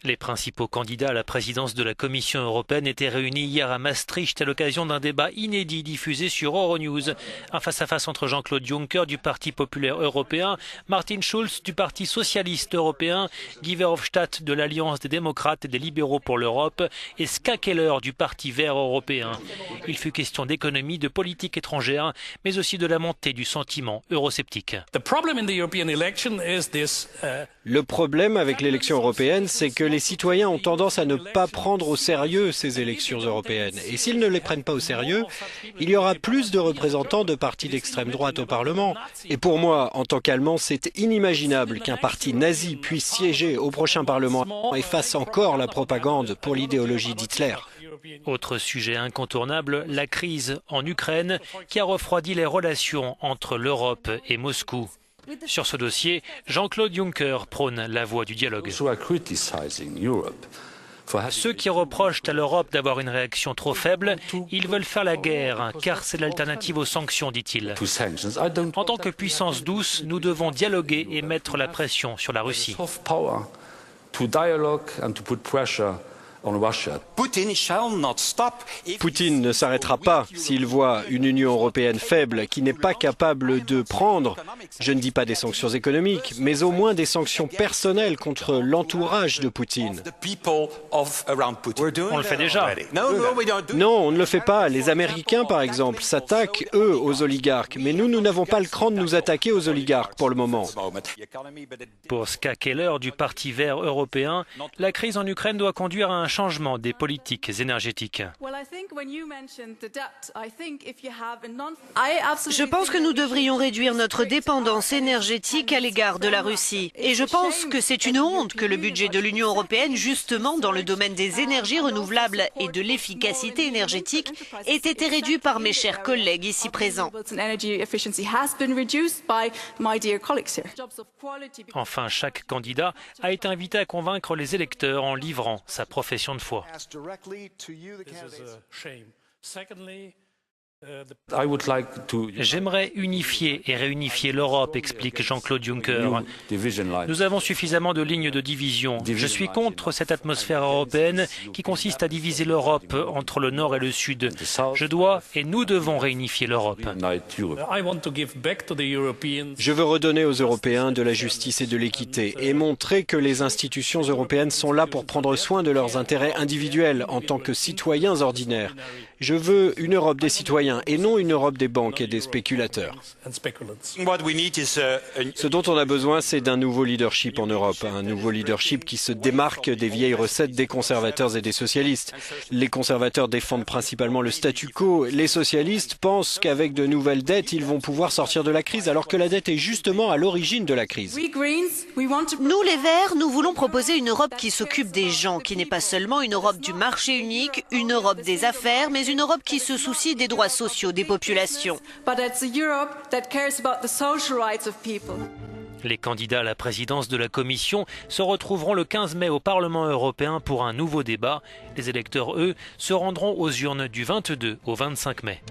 Les principaux candidats à la présidence de la Commission européenne étaient réunis hier à Maastricht à l'occasion d'un débat inédit diffusé sur Euronews. Un face-à-face entre Jean-Claude Juncker du Parti populaire européen, Martin Schulz du Parti socialiste européen, Guy Verhofstadt de l'Alliance des démocrates et des libéraux pour l'Europe et Ska Keller du Parti vert européen. Il fut question d'économie, de politique étrangère, mais aussi de la montée du sentiment eurosceptique. Le problème avec l'élection européenne, c'est que les citoyens ont tendance à ne pas prendre au sérieux ces élections européennes. Et s'ils ne les prennent pas au sérieux, il y aura plus de représentants de partis d'extrême droite au Parlement. Et pour moi, en tant qu'Allemand, c'est inimaginable qu'un parti nazi puisse siéger au prochain Parlement et fasse encore la propagande pour l'idéologie d'Hitler. Autre sujet incontournable, la crise en Ukraine qui a refroidi les relations entre l'Europe et Moscou. Sur ce dossier, Jean-Claude Juncker prône la voie du dialogue. Ceux qui reprochent à l'Europe d'avoir une réaction trop faible, ils veulent faire la guerre, car c'est l'alternative aux sanctions, dit-il. En tant que puissance douce, nous devons dialoguer et mettre la pression sur la Russie. Poutine ne s'arrêtera pas s'il voit une Union européenne faible qui n'est pas capable de prendre, je ne dis pas des sanctions économiques, mais au moins des sanctions personnelles contre l'entourage de Poutine. On le fait déjà. Non, on ne le fait pas. Les Américains, par exemple, s'attaquent, eux, aux oligarques. Mais nous n'avons pas le cran de nous attaquer aux oligarques pour le moment. Pour Ska Keller du Parti vert européen, la crise en Ukraine doit conduire à un changement des politiques énergétiques. Je pense que nous devrions réduire notre dépendance énergétique à l'égard de la Russie. Et je pense que c'est une honte que le budget de l'Union européenne, justement dans le domaine des énergies renouvelables et de l'efficacité énergétique, ait été réduit par mes chers collègues ici présents. Enfin, chaque candidat a été invité à convaincre les électeurs en livrant sa profession de foi. J'aimerais unifier et réunifier l'Europe, explique Jean-Claude Juncker. Nous avons suffisamment de lignes de division. Je suis contre cette atmosphère européenne qui consiste à diviser l'Europe entre le Nord et le Sud. Je dois et nous devons réunifier l'Europe. Je veux redonner aux Européens de la justice et de l'équité et montrer que les institutions européennes sont là pour prendre soin de leurs intérêts individuels en tant que citoyens ordinaires. Je veux une Europe des citoyens et non une Europe des banques et des spéculateurs. Ce dont on a besoin, c'est d'un nouveau leadership en Europe, un nouveau leadership qui se démarque des vieilles recettes des conservateurs et des socialistes. Les conservateurs défendent principalement le statu quo, les socialistes pensent qu'avec de nouvelles dettes, ils vont pouvoir sortir de la crise, alors que la dette est justement à l'origine de la crise. Nous, les Verts, nous voulons proposer une Europe qui s'occupe des gens, qui n'est pas seulement une Europe du marché unique, une Europe des affaires, mais une Europe qui se soucie des droits sociaux des populations. Les candidats à la présidence de la Commission se retrouveront le 15 mai au Parlement européen pour un nouveau débat. Les électeurs, eux, se rendront aux urnes du 22 au 25 mai.